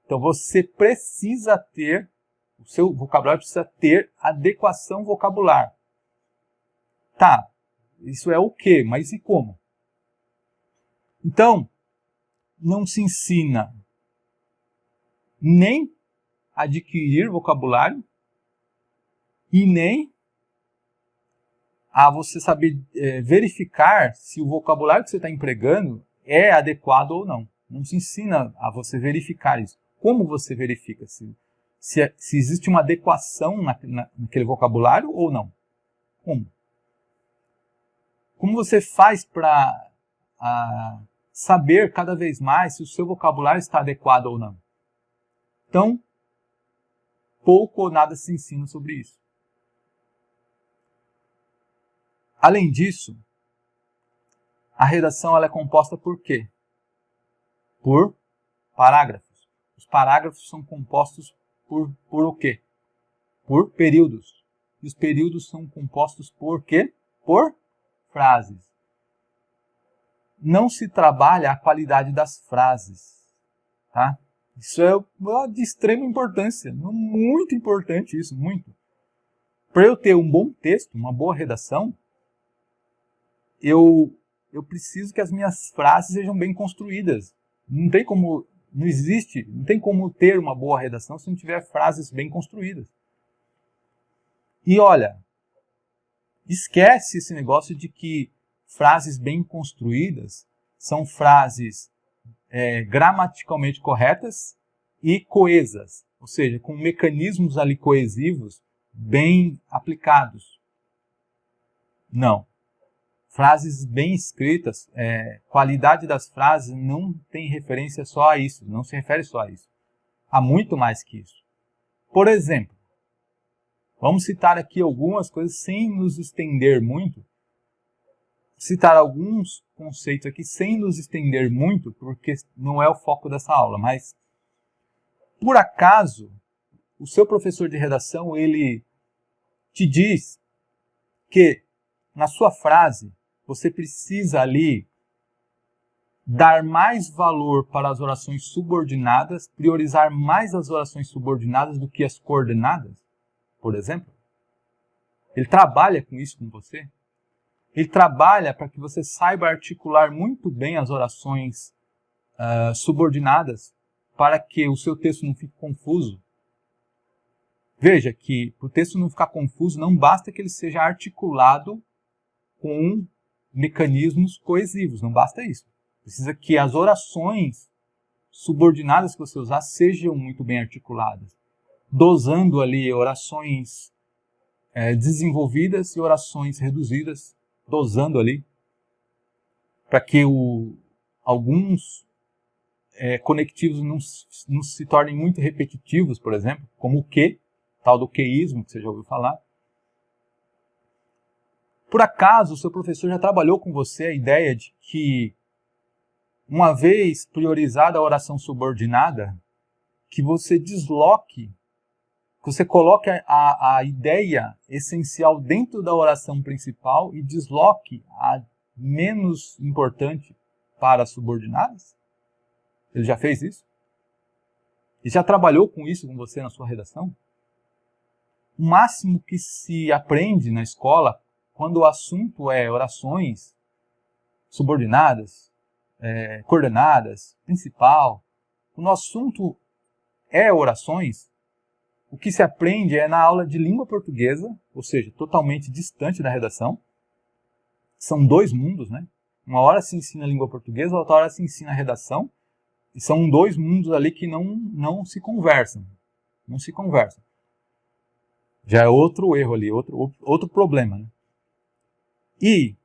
Então você precisa ter, o seu vocabulário precisa ter adequação vocabular. Tá, isso é o quê? Mas e como? Então, não se ensina nem adquirir vocabulário e nem a você saber verificar se o vocabulário que você está empregando é adequado ou não. Não se ensina a você verificar isso. Como você verifica se existe uma adequação naquele vocabulário ou não? Como? Como você faz para saber cada vez mais se o seu vocabulário está adequado ou não? Então, pouco ou nada se ensina sobre isso. Além disso, a redação ela é composta por quê? Por parágrafos. Os parágrafos são compostos por o quê? Por períodos. E os períodos são compostos por quê? Por frases. Não se trabalha a qualidade das frases. Tá? Isso é de extrema importância. Muito importante isso, muito. Para eu ter um bom texto, uma boa redação, eu preciso que as minhas frases sejam bem construídas. Não tem como ter uma boa redação se não tiver frases bem construídas. E olha, esquece esse negócio de que frases bem construídas são frases gramaticalmente corretas e coesas, ou seja, com mecanismos ali coesivos bem aplicados. Não. Frases bem escritas, qualidade das frases não tem referência só a isso, não se refere só a isso. Há muito mais que isso. Por exemplo, vamos citar aqui algumas coisas sem nos estender muito. Citar alguns conceitos aqui sem nos estender muito, porque não é o foco dessa aula, mas por acaso o seu professor de redação ele te diz que na sua frase você precisa ali dar mais valor para as orações subordinadas, priorizar mais as orações subordinadas do que as coordenadas, por exemplo. Ele trabalha com isso com você. Ele trabalha para que você saiba articular muito bem as orações subordinadas para que o seu texto não fique confuso. Veja que para o texto não ficar confuso, não basta que ele seja articulado com mecanismos coesivos, não basta isso. Precisa que as orações subordinadas que você usar sejam muito bem articuladas, dosando ali orações desenvolvidas e orações reduzidas, dosando ali, para que alguns conectivos não se tornem muito repetitivos, por exemplo, como o que, tal do queísmo, que você já ouviu falar. Por acaso, o seu professor já trabalhou com você a ideia de que, uma vez priorizada a oração subordinada, que você desloque, que você coloque a ideia essencial dentro da oração principal e desloque a menos importante para as subordinadas? Ele já fez isso? Ele já trabalhou com isso com você na sua redação? O máximo que se aprende na escola, quando o assunto é orações subordinadas, coordenadas, principal. Quando o assunto é orações, o que se aprende é na aula de língua portuguesa, ou seja, totalmente distante da redação. São dois mundos, né? Uma hora se ensina a língua portuguesa, outra hora se ensina a redação. E são dois mundos ali que não se conversam. Não se conversam. Já é outro erro ali, outro problema, né? E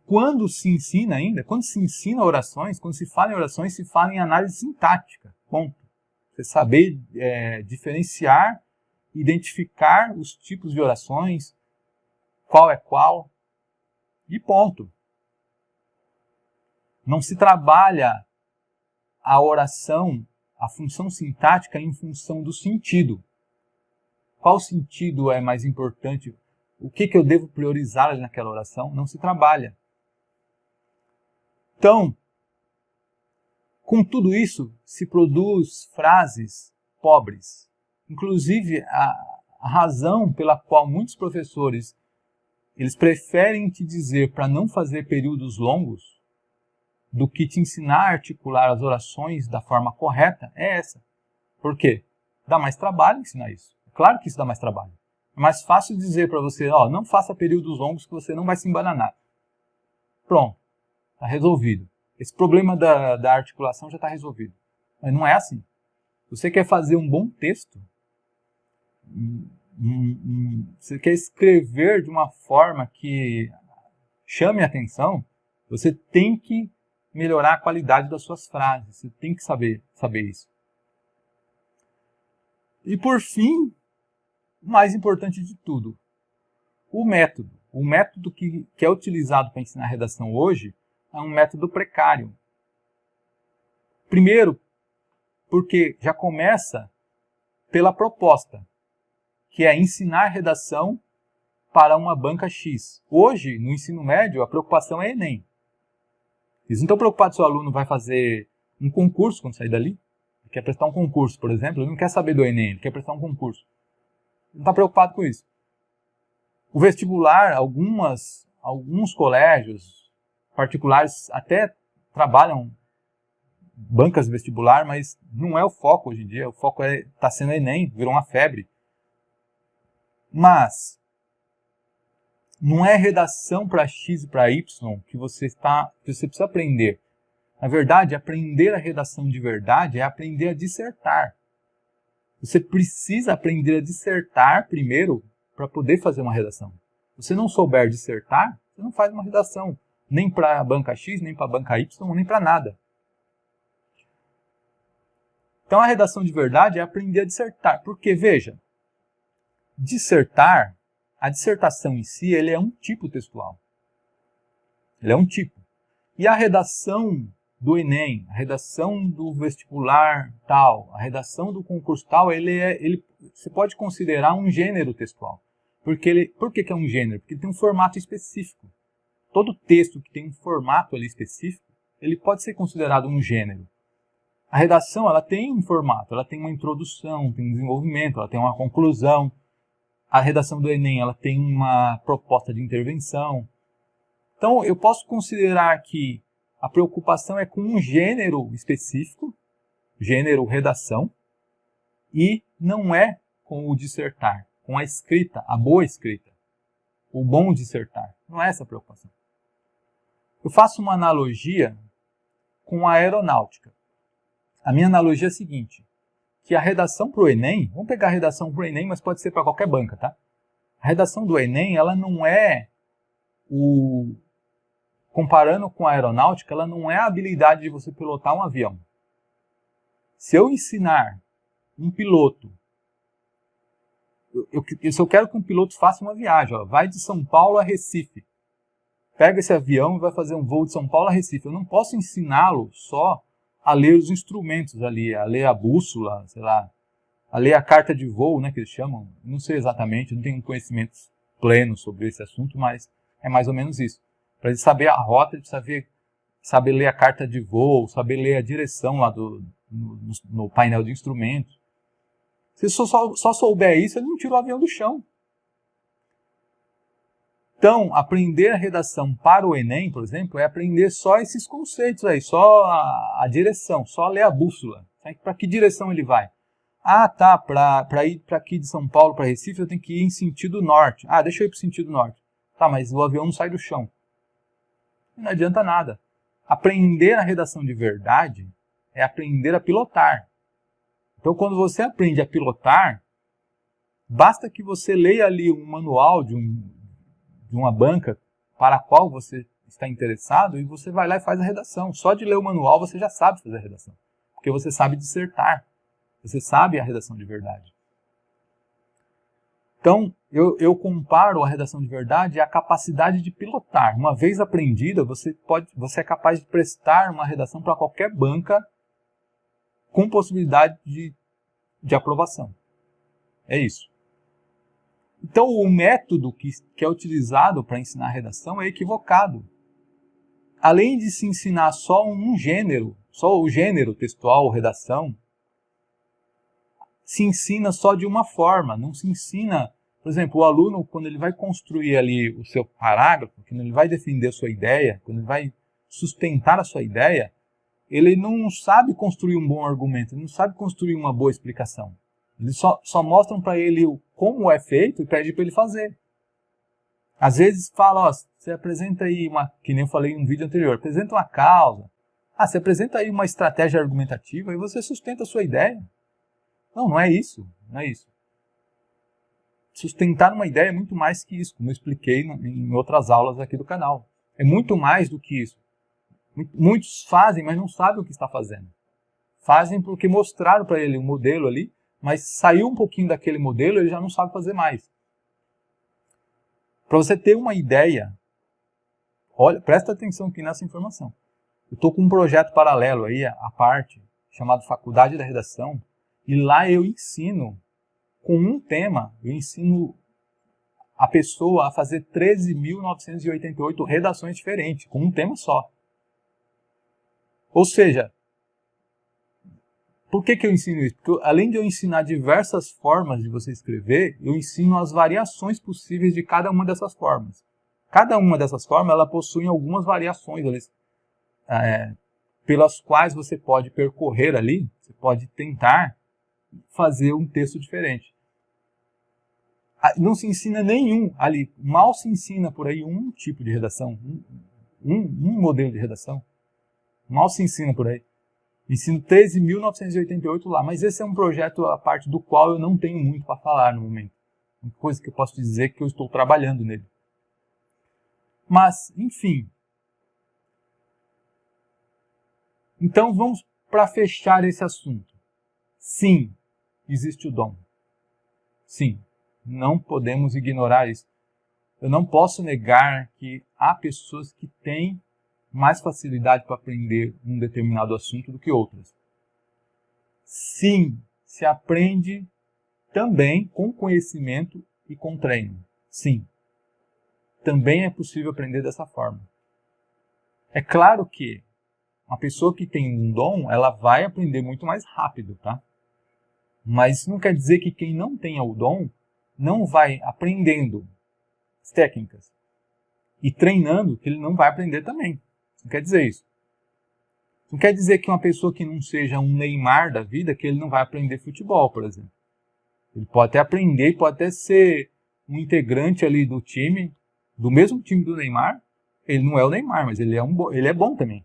quando se ensina ainda, quando se ensina orações, quando se fala em orações, se fala em análise sintática. Ponto. Você saber diferenciar, identificar os tipos de orações, qual é qual, e ponto. Não se trabalha a oração, a função sintática em função do sentido. Qual sentido é mais importante? O que eu devo priorizar naquela oração? Não se trabalha. Então, com tudo isso, se produz frases pobres. Inclusive, a razão pela qual muitos professores eles preferem te dizer para não fazer períodos longos do que te ensinar a articular as orações da forma correta é essa. Por quê? Dá mais trabalho ensinar isso. Claro que isso dá mais trabalho. É mais fácil dizer para você, não faça períodos longos que você não vai se embananar. Pronto, está resolvido. Esse problema da articulação já está resolvido. Mas não é assim. Se você quer fazer um bom texto, você quer escrever de uma forma que chame a atenção, você tem que melhorar a qualidade das suas frases. Você tem que saber isso. E por fim, o mais importante de tudo, o método. O método que é utilizado para ensinar redação hoje é um método precário. Primeiro, porque já começa pela proposta, que é ensinar redação para uma banca X. Hoje, no ensino médio, a preocupação é Enem. Eles não estão preocupados se o aluno vai fazer um concurso quando sair dali. Ele quer prestar um concurso, por exemplo, ele não quer saber do Enem, ele quer prestar um concurso. Ele não está preocupado com isso. O vestibular, alguns colégios particulares até trabalham bancas de vestibular, mas não é o foco hoje em dia. O foco está sendo Enem, virou uma febre. Mas não é redação para X e para Y que você precisa aprender. Na verdade, aprender a redação de verdade é aprender a dissertar. Você precisa aprender a dissertar primeiro para poder fazer uma redação. Se você não souber dissertar, você não faz uma redação. Nem para a banca X, nem para a banca Y, nem para nada. Então a redação de verdade é aprender a dissertar. Porque, veja, dissertar, a dissertação em si, ele é um tipo textual. Ele é um tipo. E a redação do Enem, a redação do vestibular tal, a redação do concurso tal, você pode considerar um gênero textual. Por que é um gênero? Porque ele tem um formato específico. Todo texto que tem um formato ali específico, ele pode ser considerado um gênero. A redação, ela tem um formato, ela tem uma introdução, tem um desenvolvimento, ela tem uma conclusão. A redação do Enem, ela tem uma proposta de intervenção. Então, eu posso considerar que a preocupação é com um gênero específico, gênero redação, e não é com o dissertar, com a escrita, a boa escrita, o bom dissertar. Não é essa a preocupação. Eu faço uma analogia com a aeronáutica. A minha analogia é a seguinte, que a redação para o Enem, vamos pegar a redação para o Enem, mas pode ser para qualquer banca, tá? A redação do Enem, ela não é comparando com a aeronáutica, ela não é a habilidade de você pilotar um avião. Se eu ensinar um piloto, se eu quero que um piloto faça uma viagem, vai de São Paulo a Recife, pega esse avião e vai fazer um voo de São Paulo a Recife, eu não posso ensiná-lo só a ler os instrumentos ali, a ler a bússola, sei lá, a ler a carta de voo, né, que eles chamam, não sei exatamente, não tenho conhecimento pleno sobre esse assunto, mas é mais ou menos isso. Para ele saber a rota, ele precisa saber ler a carta de voo, saber ler a direção lá no painel de instrumentos. Se só souber isso, ele não tira o avião do chão. Então, aprender a redação para o Enem, por exemplo, é aprender só esses conceitos aí, só a direção, só ler a bússola. Para que direção ele vai? Ah, tá, para ir para aqui de São Paulo para Recife, eu tenho que ir em sentido norte. Ah, deixa eu ir para o sentido norte. Tá, mas o avião não sai do chão. Não adianta nada. Aprender a redação de verdade é aprender a pilotar. Então, quando você aprende a pilotar, basta que você leia ali um manual de uma banca para a qual você está interessado e você vai lá e faz a redação. Só de ler o manual você já sabe fazer a redação. Porque você sabe dissertar. Você sabe a redação de verdade. Então, eu comparo a redação de verdade à capacidade de pilotar. Uma vez aprendida, você é capaz de prestar uma redação para qualquer banca com possibilidade de aprovação. É isso. Então, o método que é utilizado para ensinar a redação é equivocado. Além de se ensinar só um gênero, só o gênero textual, redação, se ensina só de uma forma, não se ensina, por exemplo, o aluno, quando ele vai construir ali o seu parágrafo, quando ele vai defender a sua ideia, quando ele vai sustentar a sua ideia, ele não sabe construir um bom argumento, ele não sabe construir uma boa explicação. Eles só mostram para ele como é feito e pede para ele fazer. Às vezes fala, ó, você apresenta aí que nem eu falei no vídeo anterior, apresenta uma causa. Ah, você apresenta aí uma estratégia argumentativa e você sustenta a sua ideia. Não é isso, não é isso. Sustentar uma ideia é muito mais que isso, como eu expliquei em outras aulas aqui do canal. É muito mais do que isso. Muitos fazem, mas não sabem o que está fazendo. Fazem porque mostraram para ele um modelo ali, mas saiu um pouquinho daquele modelo, ele já não sabe fazer mais. Para você ter uma ideia, olha, presta atenção aqui nessa informação. Eu estou com um projeto paralelo aí, à parte, chamado Faculdade da Redação, e lá eu ensino, com um tema, eu ensino a pessoa a fazer 13.988 redações diferentes, com um tema só. Ou seja, por que eu ensino isso? Porque além de eu ensinar diversas formas de você escrever, eu ensino as variações possíveis de cada uma dessas formas. Cada uma dessas formas, ela possui algumas variações pelas quais você pode percorrer ali, você pode tentar fazer um texto diferente. Não se ensina nenhum ali, mal se ensina por aí um tipo de redação, um modelo de redação. Mal se ensina por aí. Ensino 13.988 lá, mas esse é um projeto a parte do qual eu não tenho muito para falar no momento. Uma coisa que eu posso dizer que eu estou trabalhando nele. Mas, enfim. Então vamos para fechar esse assunto. Sim, existe o dom. Sim, não podemos ignorar isso. Eu não posso negar que há pessoas que têm mais facilidade para aprender um determinado assunto do que outras. Sim, se aprende também com conhecimento e com treino. Sim, também é possível aprender dessa forma. É claro que uma pessoa que tem um dom, ela vai aprender muito mais rápido, tá? Mas isso não quer dizer que quem não tenha o dom não vai aprendendo as técnicas e treinando que ele não vai aprender também. Não quer dizer isso. Não quer dizer que uma pessoa que não seja um Neymar da vida, que ele não vai aprender futebol, por exemplo. Ele pode até aprender, pode até ser um integrante ali do time, do mesmo time do Neymar. Ele não é o Neymar, mas ele é bom também.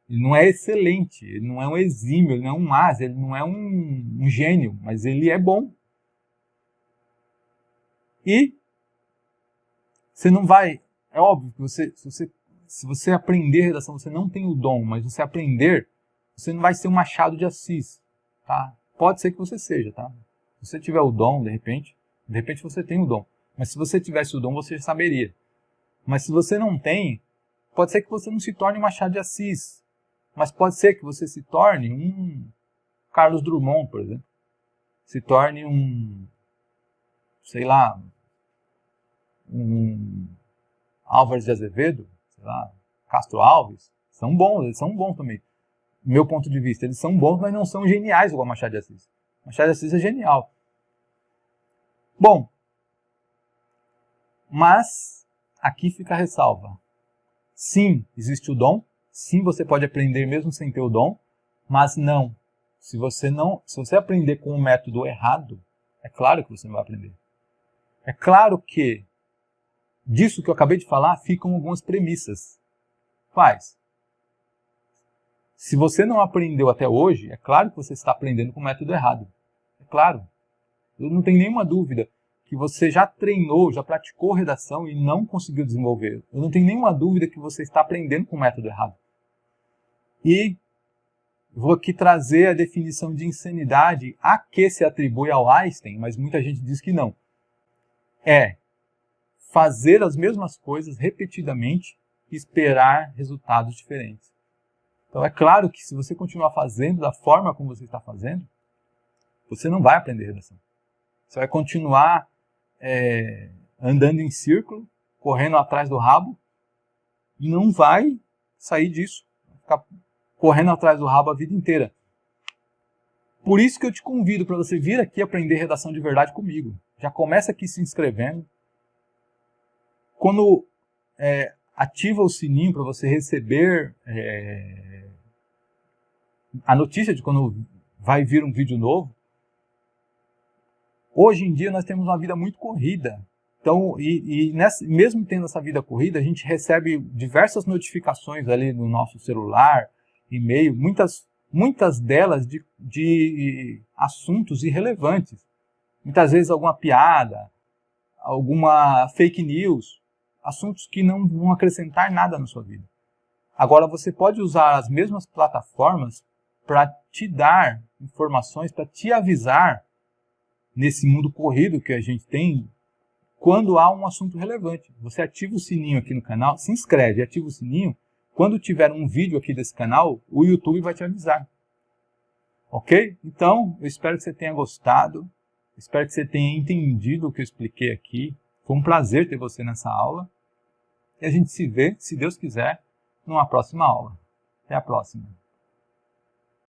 Ele não é excelente, ele não é um exímio, ele não é um asa, ele não é um gênio, mas ele é bom. E você não vai... É óbvio que se você aprender redação, você não tem o dom, mas você aprender, você não vai ser um Machado de Assis, tá? Pode ser que você seja, tá? Se você tiver o dom, de repente você tem o dom. Mas se você tivesse o dom, você saberia. Mas se você não tem, pode ser que você não se torne um Machado de Assis, mas pode ser que você se torne um Carlos Drummond, por exemplo. Se torne um, sei lá, um Álvares de Azevedo, sei lá, Castro Alves. São bons, eles são bons também. Do meu ponto de vista, eles são bons, mas não são geniais igual Machado de Assis. Machado de Assis é genial. Bom, mas aqui fica a ressalva. Sim, existe o dom. Sim, você pode aprender mesmo sem ter o dom. Mas não. Se você aprender com o método errado, é claro que você não vai aprender. É claro que disso que eu acabei de falar ficam algumas premissas. Quais? Se você não aprendeu até hoje, é claro que você está aprendendo com o método errado. É claro. Eu não tenho nenhuma dúvida que você já treinou, já praticou redação e não conseguiu desenvolver. Eu não tenho nenhuma dúvida que você está aprendendo com o método errado. E vou aqui trazer a definição de insanidade a que se atribui ao Einstein, mas muita gente diz que não. É fazer as mesmas coisas repetidamente e esperar resultados diferentes. Então é claro que se você continuar fazendo da forma como você está fazendo, você não vai aprender redação. Você vai continuar andando em círculo, correndo atrás do rabo, e não vai sair disso. Vai ficar correndo atrás do rabo a vida inteira. Por isso que eu te convido para você vir aqui aprender redação de verdade comigo. Já começa aqui se inscrevendo. Quando ativa o sininho para você receber a notícia de quando vai vir um vídeo novo. Hoje em dia nós temos uma vida muito corrida. Então, mesmo tendo essa vida corrida, a gente recebe diversas notificações ali no nosso celular, e-mail, muitas delas de assuntos irrelevantes. Muitas vezes alguma piada, alguma fake news, assuntos que não vão acrescentar nada na sua vida. Agora, você pode usar as mesmas plataformas para te dar informações, para te avisar nesse mundo corrido que a gente tem, quando há um assunto relevante. Você ativa o sininho aqui no canal, se inscreve, ativa o sininho. Quando tiver um vídeo aqui desse canal, o YouTube vai te avisar. Ok? Então, eu espero que você tenha gostado. Espero que você tenha entendido o que eu expliquei aqui. Foi um prazer ter você nessa aula. E a gente se vê, se Deus quiser, numa próxima aula. Até a próxima.